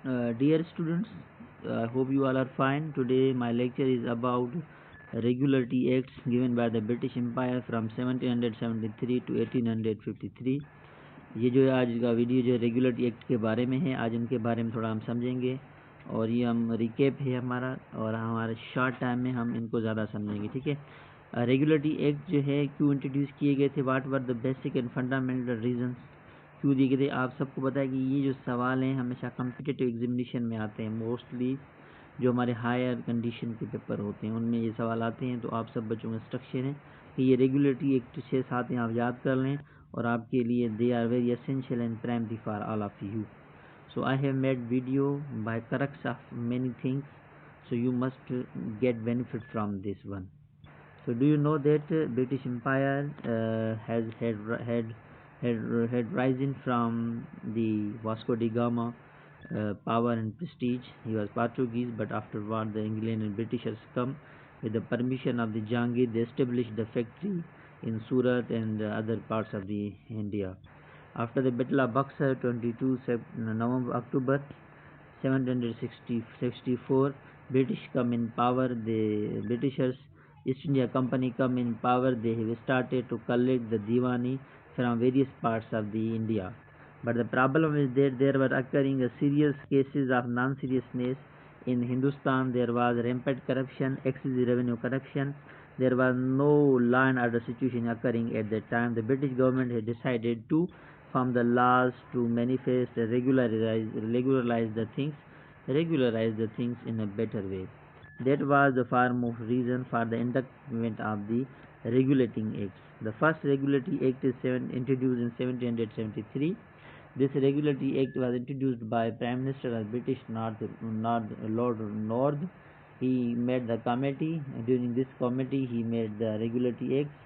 Dear students, I hope you all are fine. Today my lecture is about Regulatory Acts given by the British Empire from 1773 to 1853. ये जो है आज का video जो regulatory act के बारे में है, आज उनके बारे में थोड़ा हम समझेंगे और ये हम रिकेप है हमारा और हमारे शॉर्ट टाइम में हम इनको ज़्यादा समझेंगे। ठीक है, रेगुलेटरी एक्ट जो है क्यों इंट्रोड्यूस किए गए थे, what were the basic and fundamental reasons, क्यों दिए गए थे। आप सबको पता है कि ये जो सवाल हैं हमेशा कॉम्पिटिटिव एग्जामिनेशन में आते हैं, मोस्टली जो हमारे हायर कंडीशन के पेपर होते हैं उनमें ये सवाल आते हैं। तो आप सब बच्चों का इंस्ट्रक्शन है कि ये रेगुलेटरी एक्ट 6-7 हैं, आप याद कर लें और आपके लिए they are very essential and primary for all of you. So I have made video by crux of many things, so you must get benefit from this one. So do you know that British Empire has had risen from the Vasco da Gama power and prestige. He was Portuguese, but afterward the England and Britishers come with the permission of the Jahangir. They established the factory in Surat and other parts of the India. After the Battle of Buxar, 22 October 1764, British come in power. The Britishers, East India Company come in power. They have started to collect the Diwani from various parts of the India. But the problem is that there were occurring a serious cases of non-seriousness in Hindustan. There was rampant corruption, excessive revenue corruption. There was no law and order situation occurring at that time. The British government had decided to form the laws to manifest, regularize the things in a better way. That was the foremost reason for the enactment of the Regulating Acts. The first Regulatory Act is introduced in 1773. This Regulatory Act was introduced by Prime Minister of British Lord North. He made the committee. During this committee, he made the Regulatory Acts.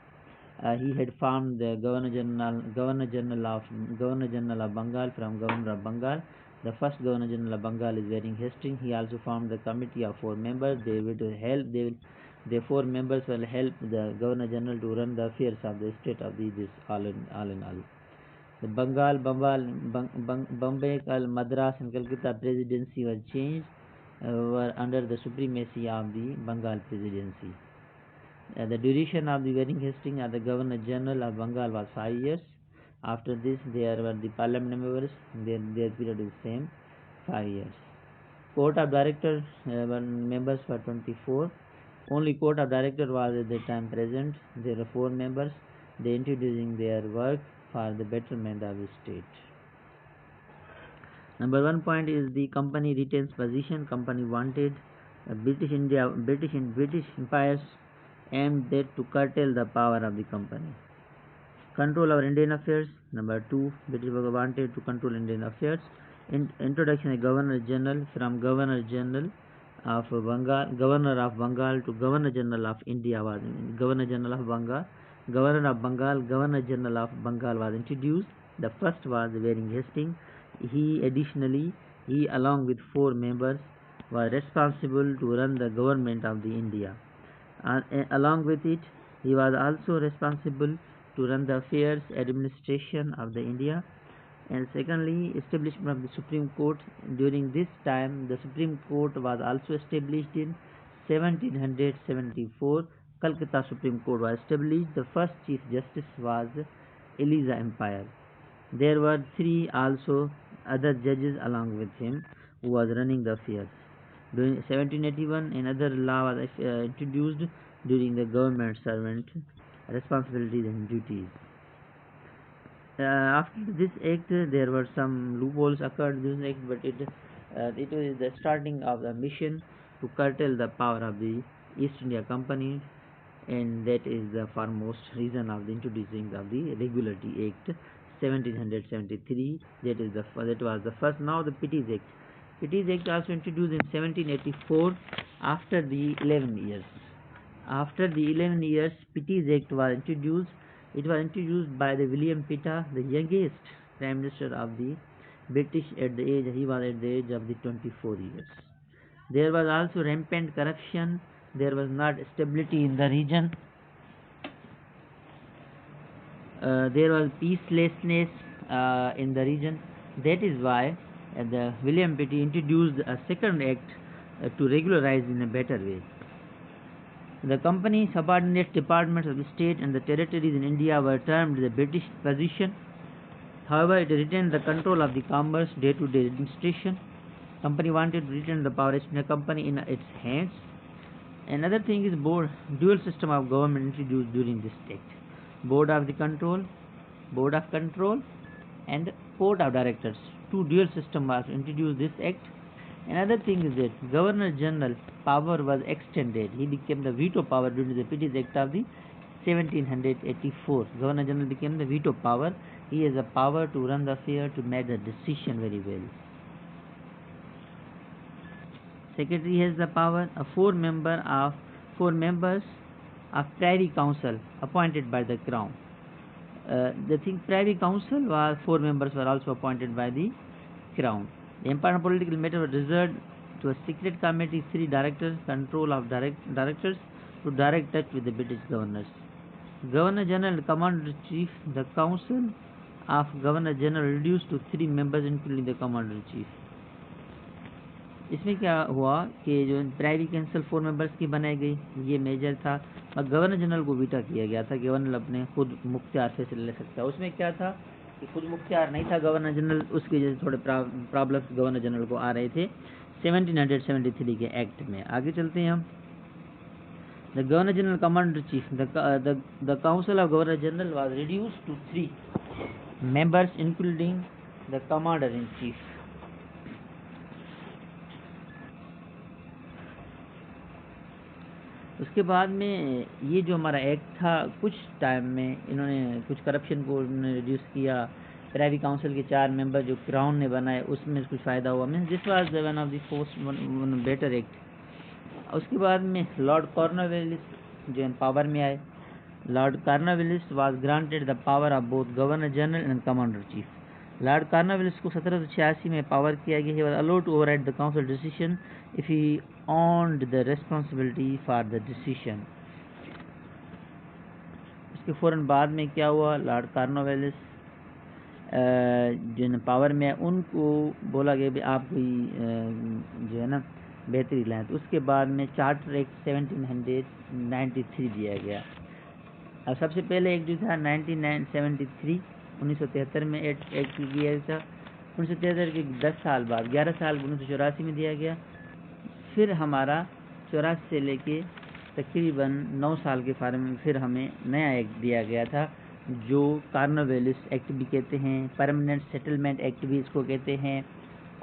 He had formed the Governor General of Bengal from Governor of Bengal. The first Governor General of Bengal is Waring Hastings. He also formed the committee of 4 members. The 4 members will help the Governor General to run the affairs of the state of this all in all. The Bombay, Madras and Calcutta presidency was changed, were under the supremacy of the Bengal presidency. The duration of the Waring Hastings as the Governor General of Bengal was 5 years. After this, there were the parliament members, their period is same, 5 years. Court of Directors members were 24. Only Court of Directors was at the time present. There were 4 members. They introducing their work for the betterment of the state. Number 1 point is the company retains position. Company wanted British Empire's aimed at to curtail the power of the company. Control over Indian affairs. Number 2, British wanted to control Indian affairs. Introduction of Governor General from Governor General of Bengal to Governor General of India was Governor General of Bengal. Governor General of Bengal was introduced. The first was Waring Hastings. He along with 4 members was responsible to run the government of the India. Along with it, he was also responsible to run the affairs administration of the India. And secondly, establishment of the Supreme Court. During this time, the Supreme Court was also established in 1774. Calcutta Supreme Court was established. The first Chief Justice was Eliza Empire. There were 3 also other judges along with him who was running the affairs. During 1781, another law was introduced during the government servant responsibilities and duties. After this act, there were some loopholes occurred in this act, but it was the starting of the mission to curtail the power of the East India Company, and that is the foremost reason of the introducing of the Regulatory Act 1773. That was the first. Now the Pittis Act. Pittis Act also introduced in 1784 after the 11 years. After the 11 years, Pittis Act was introduced. It was introduced by the William Pitt, the youngest Prime Minister of the British at the age, he was at the age of the 24 years. There was also rampant corruption. There was not stability in the region. There was peacelessness in the region. That is why the William Petty introduced a second act to regularize in a better way. The company subordinate departments of the state and the territories in India were termed the British possession. However, it retained the control of the commerce day-to-day administration. Company wanted to retain the power of the company in its hands. Another thing is dual system of government introduced during this act. Board of control and board of directors. Two dual system was introduced this act. Another thing is that Governor General power was extended. He became the veto power during the British Act of the 1784. Governor General became the veto power. He has the power to run the affair, to make the decision very well. Secretary has the power. Four members of Privy Council appointed by the Crown. The Privy Council was 4 members were also appointed by the Crown. The important political matter was reserved to a secret committee, 3 directors, control of directors to direct touch with the British governors. Governor General and Commander-in-Chief. The Council of Governor General reduced to 3 members including the Commander-in-Chief. इसमें क्या हुआ कि जो privy council 4 members की बनाई गई, ये major था, और गवर्नर जनरल को वीटा किया गया था। गवर्नर अपने खुद मुख्तियार फैसले ले सकता है। उसमें क्या था कि खुद मुख्तियार नहीं था गवर्नर जनरल, उसकी वजह से थोड़े प्रॉब्लम्स गवर्नर जनरल को आ रहे थे 1773 के एक्ट में। आगे चलते हैं हम। The governor general commander chief. The council of governor general was reduced to 3 members including the commander in chief. उसके बाद में ये जो हमारा एक्ट था, कुछ टाइम में इन्होंने कुछ करप्शन को रिड्यूस किया। प्राइवी काउंसिल के 4 मेंबर जो क्राउन ने बनाए उसमें कुछ फ़ायदा हुआ। Means this was one of the first better act. उसके बाद में लॉर्ड कॉर्नवालिस जो पावर में आए। Lord Cornwallis was granted the power of both governor general and commander chief. Lord Cornwallis को 1786 में पावर किया गया। He was allowed to override the council decision if he owned the responsibility for the decision। उसके फौरन बाद में क्या हुआ, लॉर्ड कॉर्नवालिस जो है पावर में, उनको बोला गया भी आप कोई जो है ना बेहतरी लाएं। तो उसके बाद में चार्टर एक्ट 1793 दिया गया। अब सबसे पहले एक जो था 1973 में एक्ट किया था। 1973 के 10 साल बाद 11 साल 1984 में दिया गया। फिर हमारा 84 से लेके तकरीबन 9 साल के फार्म में फिर हमें नया एक्ट दिया गया था, जो कॉर्नवालिस एक्ट भी कहते हैं, परमानेंट सेटलमेंट एक्ट भी इसको कहते हैं,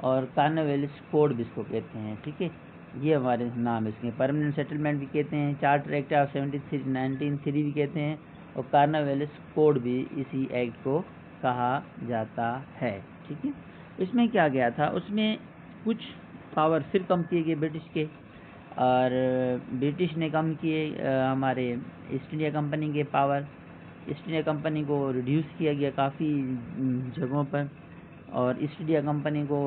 और कॉर्नवालिस कोड भी इसको कहते हैं। ठीक है, ये हमारे नाम इसके। परमानेंट सेटलमेंट भी कहते हैं, चार्टर एक्ट ऑफ 1903 भी कहते हैं, और कॉर्नवालिस कोड भी इसी एक्ट को कहा जाता है। ठीक है, इसमें क्या गया था, उसमें कुछ पावर फिर कम किए गए ब्रिटिश के, और ब्रिटिश ने कम किए हमारे ईस्ट इंडिया कंपनी के पावर। ईस्ट इंडिया कंपनी को रिड्यूस किया गया काफ़ी जगहों पर, और ईस्ट इंडिया कंपनी को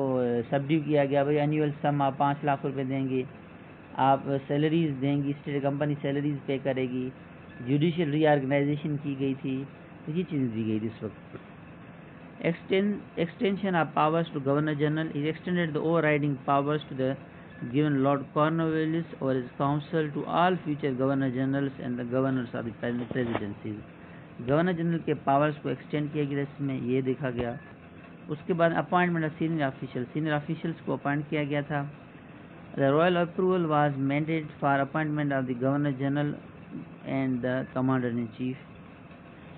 सबड्यू किया गया। भाई एनुअल सम आप 5 लाख रुपए देंगे, आप सैलरीज देंगी, ईस्ट इंडिया कंपनी सैलरीज पे करेगी। जुडिशियल रीऑर्गेनाइजेशन की गई थी, तो ये चीज़ दी गई थी उस वक्त। Extension of powers to Governor General is extended the overriding powers to the given Lord Cornwallis or his council to all future Governor Generals and the governors of the presidencies। Governor general के powers को extend किया गया, इसमें ये देखा गया। उसके बाद अपॉइंटमेंट ऑफ सीनियर ऑफिशियल्स को अपॉइंट किया गया था। The royal approval was mandated for appointment of the governor general and the commander in chief.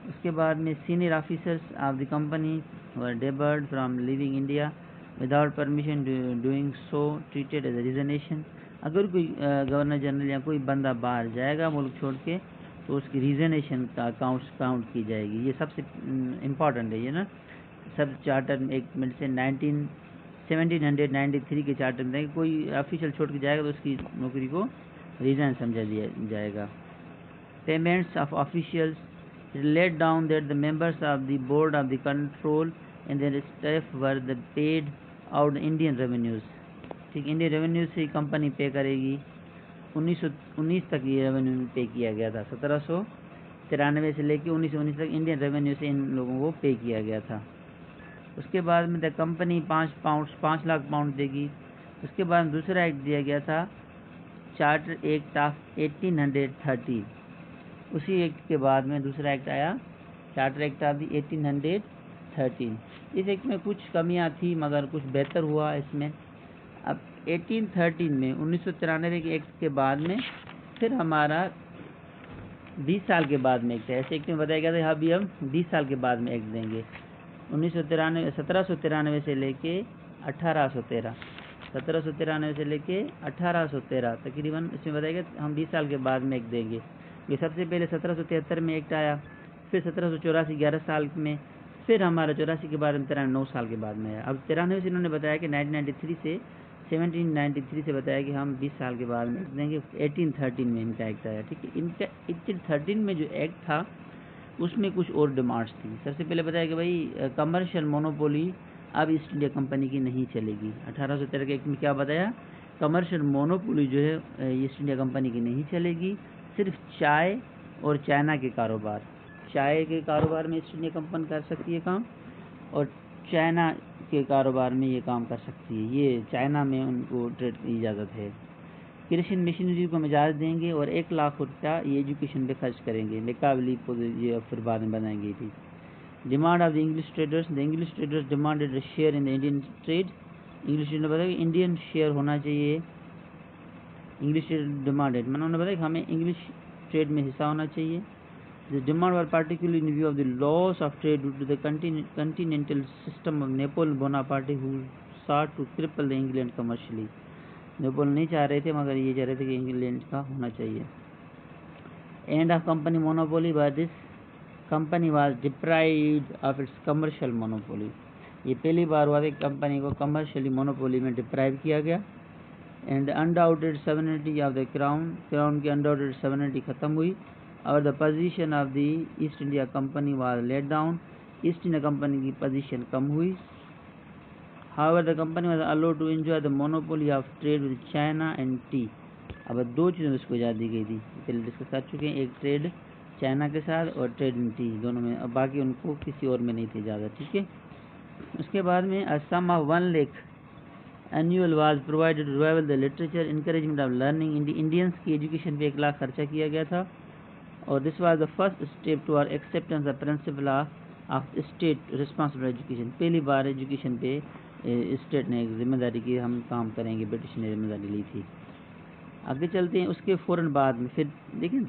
उसके बाद में senior officers of the company were debarred from living India without permission, doing so treated as a resignation. अगर कोई governor general या कोई बंदा बाहर जाएगा मुल्क छोड़ के, तो उसकी रिजनेशन का काउंट की जाएगी। ये सबसे इम्पॉर्टेंट है ये ना। सब चार्टर एक मिनट से 1793 के चार्टर में कोई ऑफिशियल छोड़ के जाएगा तो उसकी नौकरी को रिजाइन समझा दिया जाएगा। Payments of officials laid down that the members of the board of the control and their staff were paid out Indian revenues। ठीक, इंडियन रेवेन्यू से कंपनी पे करेगी। 1919 तक ये रेवेन्यू पे किया गया था। 1793 से लेके 1919 तक इंडियन रेवेन्यू से इन लोगों को पे किया गया था। उसके बाद में द कंपनी 5 लाख पाउंड देगी। उसके बाद दूसरा एक्ट दिया गया था चार्टर एक्ट ऑफ 1830। उसी एक्ट के बाद में दूसरा एक्ट आया चार्टर एक्ट ऑफ 1813। इस एक्ट में कुछ कमियां थी मगर कुछ बेहतर हुआ इसमें। अब 1813 में 1993 के एक्ट के बाद में फिर हमारा 20 साल के बाद में एक्ट है। ऐसे एक्ट में बताया गया था अभी हम 20 साल के बाद में एक्ट देंगे। 1793 से लेके 1813 1793 से लेके 1813 तकरीबन इसमें बताया गया हम 20 साल के बाद में एक्ट देंगे। ये सबसे पहले 1773 में एक्ट आया, फिर 1784 11 साल में, फिर हमारा 84 के बाद में 9 साल के बाद में आया। अब 93 से इन्होंने बताया कि 1793 से बताया कि हम 20 साल के बाद में एक्ट देंगे। 1813 में इनका एक्ट आया, ठीक है। इनका 1813 में जो एक्ट था उसमें कुछ और डिमांड्स थी। सबसे पहले बताया कि भाई कमर्शियल मोनोपोली अब ईस्ट इंडिया कंपनी की नहीं चलेगी। 1813 के एक्ट में क्या बताया, कमर्शियल मोनोपोली जो है ईस्ट इंडिया कंपनी की नहीं चलेगी, सिर्फ चाय और चाइना के कारोबार, चाय के कारोबार में ईस्ट इंडिया कंपनी कर सकती है काम, और चाइना के कारोबार में ये काम कर सकती है। ये चाइना में उनको ट्रेड की इजाज़त है। कृषि मशीनरी को हम इजाज़त देंगे और 1 लाख रुपया ये एजुकेशन पे खर्च करेंगे। निकाबली ये फिर बाद में बनाई गई थी। Demand of the English traders demanded share in the Indian trade. English trader बताया कि इंडियन शेयर होना चाहिए। इंग्लिश ट्रेड डिमांडेड मैंने उन्होंने बताया कि हमें इंग्लिश ट्रेड में हिस्सा होना चाहिए। The demand was particularly in view of the loss of trade due to the continental system of Napoleon Bonaparte, who sought to cripple the England commercially. Napoleon नहीं चाह रहे थे मगर ये चाह रहे थे कि इंग्लैंड का होना चाहिए। End of company monopoly, by this company was deprived of its commercial monopoly. ये पहली बार हुआ था कंपनी को कमर्शियली मोनोपोली में डिप्राइव किया गया। And undoubted sovereignty of the crown की अनडाउटेड सॉवरेनिटी खत्म हुई और the position of the East India Company was let down. East India Company की पोजीशन कम हुई। However, the company was allowed to enjoy the monopoly of trade with China and tea. अब 2 चीज़ों में इसको इजाज़त दी गई थी, पहले डिस्कस कर चुके हैं, एक ट्रेड चाइना के साथ और ट्रेड इन टी दोनों में। अब बाकी उनको किसी और में नहीं थी इजाज़त, ठीक है। उसके बाद में a sum of 1 lakh annual was provided to revival the literature, encouragement of learning। Indians की एजुकेशन पे 1 लाख खर्चा किया गया था और this was the first step to our acceptance the principle of state responsible education. पहली बार एजुकेशन पे स्टेट ने एक जिम्मेदारी की हम काम करेंगे, ब्रिटिश ने जिम्मेदारी ली थी। आगे चलते हैं। उसके फ़ौरन बाद में फिर देखिए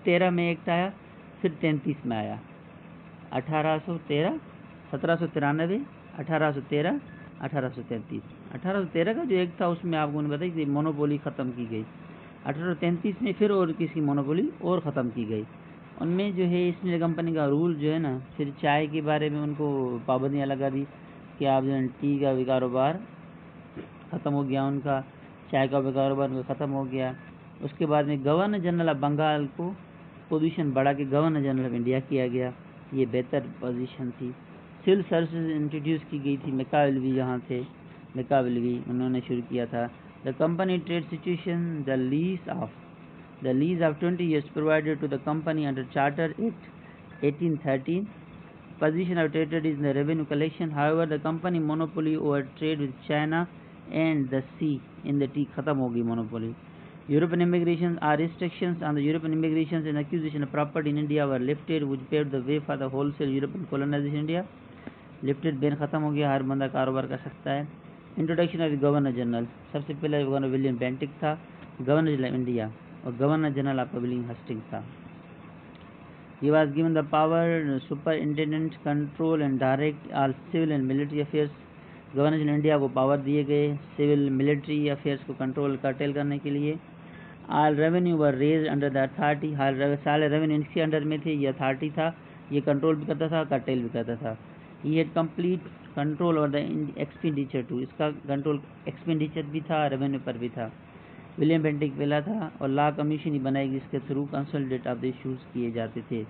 13 में एक्ट आया, फिर 33 में आया। 1813 1793 1813 1833 1813 का जो एक्ट था उसमें आपको ने बताया कि मोनोपोली ख़त्म की गई। 1833 में फिर और किसी मोनोपोली और ख़त्म की गई। उनमें जो है ईस्ट इंडिया कंपनी का रूल जो है ना, फिर चाय के बारे में उनको पाबंदियाँ लगा दी कि आप जो है टी का भी कारोबार ख़त्म हो गया, उनका चाय का भी कारोबार उनका ख़त्म हो गया। उसके बाद में गवर्नर जनरल ऑफ बंगाल को पोजीशन बढ़ा के गवर्नर जनरल ऑफ इंडिया किया गया। ये बेहतर पोजीशन थी। सिविल सर्विसेज इंट्रोड्यूस की गई थी। मैकावलवी यहाँ थे, मैकावलवी उन्होंने शुरू किया था। The company trade situation, the lease of 20 years provided to the company under Charter Act 1813। Position of territory is in the revenue collection. However, the company monopoly over trade with China and the sea in the tea खत्म हो गई monopoly. European immigration are restrictions on the European immigrations and acquisition of property in India were lifted, which paved the way for the wholesale European colonization India. Lifted ban खत्म हो गया, हर बंदा कारोबार कर सकता है। इंट्रोडक्शन ऑफ गवर्नर जनरल, सबसे पहले गवर्नर विलियम बेंटिक था गवर्नर जनरल ऑफ इंडिया और गवर्नर जनरल ऑफ विलियम हस्टिंग्स था। He was given the power superintendent control and direct all civil and military affairs। Governor general India को power दिए गए civil military affairs को control curtail करने के लिए। All revenue were raise under the authority, सारे revenue इनके under में थे, ये अथॉरिटी था, ये कंट्रोल भी करता था, कर्टेल भी करता था। He had complete control over the expenditure too, इसका कंट्रोल एक्सपेंडिचर भी था, रेवेन्यू पर भी था। विलियम बेंटिक पहला था और लॉ कमीशन ही बनाई गई, इसके through consolidate of the issues किए जाते थे।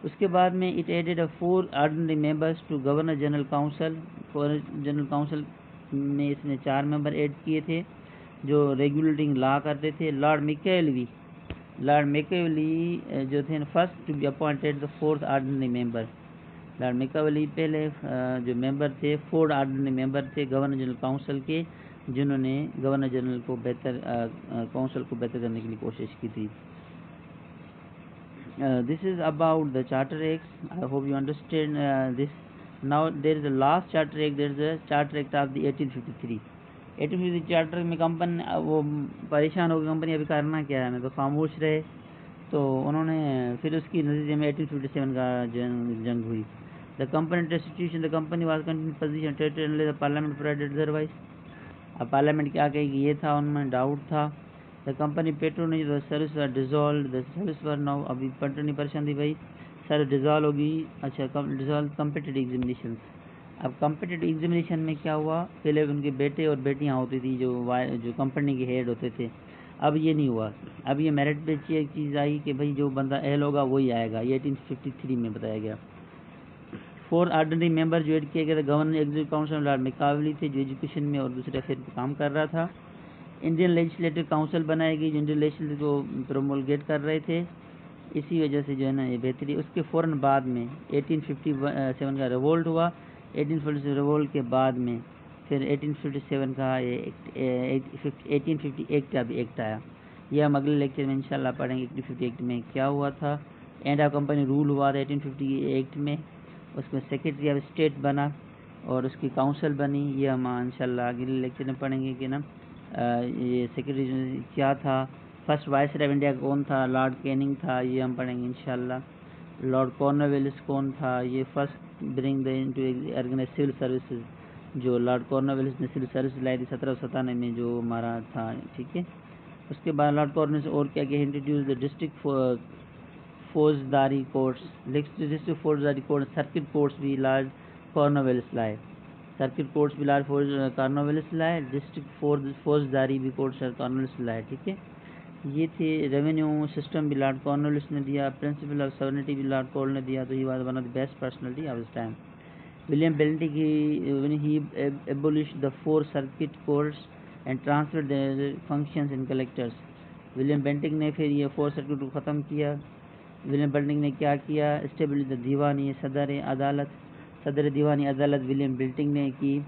उसके बाद में it added 4 ordinary members to governor general council. Governor general council में इसने 4 मेंबर ऐड किए थे जो रेगुलेटिंग लॉ करते थे। लॉर्ड मैकावली जो थे first to be appointed the 4th ordinary member. Lord Macaulay पहले जो मेंबर थे, 4 ऑर्डिनरी मेंबर थे गवर्नर जनरल काउंसिल के, जिन्होंने गवर्नर जनरल को बेहतर काउंसिल को बेहतर करने के लिए कोशिश की थी। This is about the Charter Acts. I hope you understand this. Now there is a last Charter Act. There is a Charter Act of the 1853. 1853 charter में कंपनी वो परेशान हो गई, कंपनी अभी करना क्या है, मैं तो खामोश रहे, तो उन्होंने फिर उसकी नतीजे में 1857 का जंग हुई। The company institution, the company was continue position stated the parliament provided otherwise. अब पार्लियामेंट क्या कहेगी ये था, उनमें डाउट था। The company patronage the service were dissolve, the service were now, अभी पेट्रोनी परेशान थी भाई, सर्विस डिजॉल्व होगी। अच्छा, डिजॉल्व कम्पिटिटिव एग्जामिनेशन। अब कम्पिटिटिव एग्जामिनेशन में क्या हुआ, पहले उनके बेटे और बेटियां होती थी जो कंपनी के हेड होते थे, अब ये नहीं हुआ। अब ये मेरिट पे एक चीज़ आई कि भाई जो बंदा एहल होगा वही आएगा, ये 1853 में बताया गया। 4 ऑर्डिनरी मेंबर जो एड किए गए थे, गवर्नर एग्जीक्यूटिव काउंसिल लॉर्ड मैकावली थे जो एजुकेशन में और दूसरे अफेयर पर काम कर रहा था। इंडियन लेजिस्लेटिव काउंसिल बनाई गई जो इंडियन लेजिस्लेटिव को प्रोमोलगेट कर रहे थे, इसी वजह से जो है ना ये बेहतरी। उसके फ़ौरन बाद में 1857 का रिवोल्ट हुआ। 1857 रिवोल्ट के बाद में फिर 1857 का ये 1850 का भी एक्ट आया। यह हम अगले लेक्चर में इंशाल्लाह पढ़ेंगे 1850 एक्ट में क्या हुआ था। एंड ऑफ कंपनी रूल हुआ था 1850 एक्ट में, उसमें सेक्रेटरी ऑफ स्टेट बना और उसकी काउंसिल बनी। ये हम इंशाल्लाह अगले लेक्चर में पढ़ेंगे कि ना ये सेक्रेटरी क्या था। फर्स्ट वाइसराय ऑफ इंडिया कौन था, लॉर्ड कैनिंग था, ये हम पढ़ेंगे इंशाल्लाह। लॉर्ड कॉर्नवालिस कौन था, ये first bring the into organise civil services, जो लॉर्ड कॉर्नवालिस ने सिविल सर्विस लाई थी 1797 में जो हमारा था, ठीक है। उसके बाद लॉर्ड कॉर्नवालिस और क्या क्या इंट्रोड्यूस द डिस्ट्रिक्ट फौजदारी कोर्ट्स, डिस्ट्रिक्ट फौजदारी कोर्ट, सर्किट कोर्ट्स भी लॉर्ड कॉर्नवालिस लाए, सर्किट कोर्ट्स भी लॉर्ड कॉर्नवालिस लाए, डिस्ट्रिक्ट फौजदारी भी कोर्ट कॉर्नवालिस लाए, ठीक है। ये थे। रेवेन्यू सिस्टम भी लॉर्ड कॉर्नवालिस ने दिया, प्रिंसिपल ऑफ सॉवरेनिटी भी लॉर्ड कॉर्नवालिस ने दिया, तो he was one of the best personality of his time. William Bentinck he abolish the 4 circuit courts and transfer there functions in collectors. William Bentinck ने फिर ये 4 circuit को ख़त्म किया। विलियम बेल्टिक ने क्या किया, एस्टेब्लिश द दीवानी सदर अदालत, सदर दीवानी अदालत विलियम बेल्टिक ने की।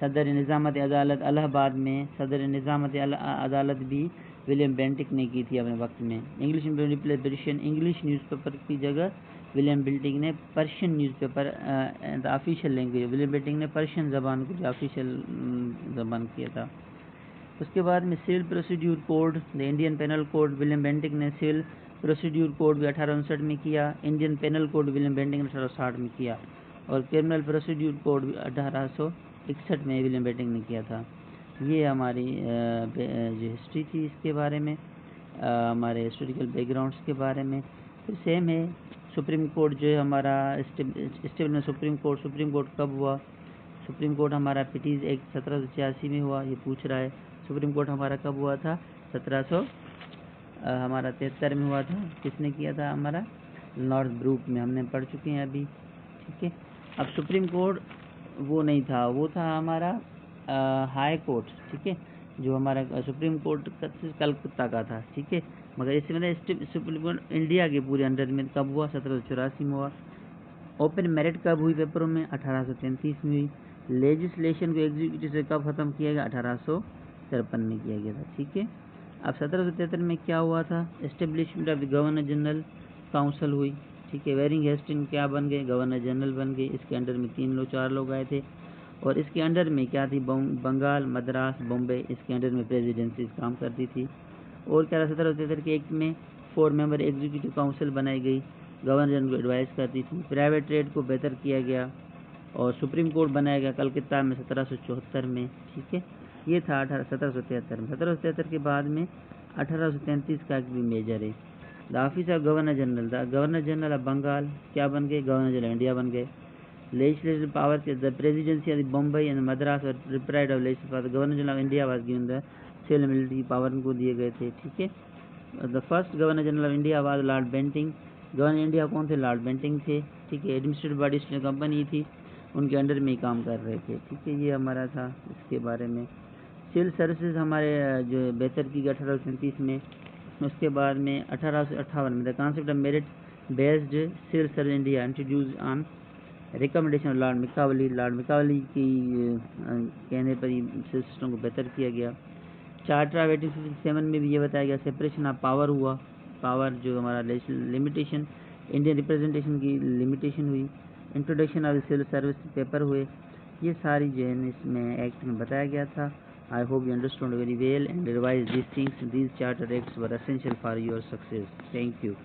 सदर निज़ामत अदालत इलाहाबाद में, सदर निज़ामत अदालत भी विलियम बेल्टिक ने की थी अपने वक्त में। इंग्लिश में रिप्लेस पर्शियन, इंग्लिश न्यूज़पेपर की जगह विलियम बेल्टिक ने Persian newspaper the official language, William Bentinck ने पर्शियन ज़बान को ऑफिशियल ज़बान किया था। उसके बाद में civil procedure code, the Indian penal code, William Bentinck ने सिविल प्रोसीड्यूर कोड भी 1859 में किया। Indian penal code William Bentinck ने 1860 में किया और क्रिमिनल प्रोसीड्यूर कोड भी 1861 में विलियम बेल्टिक ने किया था। ये हमारी जो हिस्ट्री थी इसके बारे में, हमारे हिस्टोरिकल बैकग्राउंड्स के बारे में। फिर सेम है सुप्रीम कोर्ट जो है हमारा स्टेबल सुप्रीम कोर्ट कब हुआ, सुप्रीम कोर्ट हमारा पिटीज़ एक्ट 1786 में हुआ, ये पूछ रहा है। सुप्रीम कोर्ट हमारा कब हुआ था, 1773 में हुआ था। किसने किया था, हमारा लॉर्ड ब्रूक में, हमने पढ़ चुके हैं अभी, ठीक है। अब सुप्रीम कोर्ट वो नहीं था, वो था हमारा हाई कोर्ट, ठीक है, जो हमारा सुप्रीम कोर्ट कलकत्ता का था, ठीक है। मगर इससे मतलब सुप्रीम कोर्ट इंडिया के पूरे अंडर में कब हुआ, 1784 में हुआ। ओपन मेरिट कब हुई पेपरों में, 1833 में हुई। लेजिस्लेशन को एग्जीक्यूटिव से कब ख़त्म किया गया, 1853 में किया गया था, ठीक है। अब 1773 में क्या हुआ था, establishment of the governor general council हुई, ठीक है। वेरिंग हेस्टिंग क्या बन गए, गवर्नर जनरल बन गए। इसके अंडर में 4 लोग आए थे और इसके अंडर में क्या थी, बंगाल, मद्रास, बॉम्बे, इसके अंडर में प्रेसिडेंसी काम करती थी। और क्या 1773 के एक्ट में 4 मेंबर एग्जीक्यूटिव काउंसिल बनाई गई, गवर्नर जनरल को एडवाइस करती थी। प्राइवेट ट्रेड को बेहतर किया गया और सुप्रीम कोर्ट बनाया गया कलकत्ता में 1774 में, ठीक है। ये था 1773 में। 1773 के बाद में 1833 का एक्ट भी मेजर है। The office of governor general, the governor general of Bengal क्या बन गए, गवर्नर जनरल इंडिया बन गए। Legislative power, the presidency of Bombay and Madras और deprived of legislative power, governor general of India was given the civil military power को दिए गए थे, ठीक है। The first governor general of India was Lord Bentinck, governor India कौन थे, Lord Bentinck थे, ठीक है। एडमिनिस्ट्रेटिव बॉडी कंपनी थी, उनके अंडर में ही काम कर रहे थे, ठीक है। ये हमारा था इसके बारे में। सिविल सर्विसेज हमारे जो बेहतर की गई 1837 में। उसके बाद में 1858 में the concept of merit based civil service India introduce on recommendation of Lord Macaulay की कहने पर ही सिस्टम को बेहतर किया गया। चार्टर ऑफ 1857 में भी ये बताया गया। सेपरेशन ऑफ पावर हुआ, पावर जो हमारा लिमिटेशन, इंडियन रिप्रेजेंटेशन की लिमिटेशन हुई। Introduction of civil service paper हुए। ये सारी जो है इसमें एक्ट में बताया गया था। I hope you understand very well and revise these things. These charter acts were essential for your success. Thank you.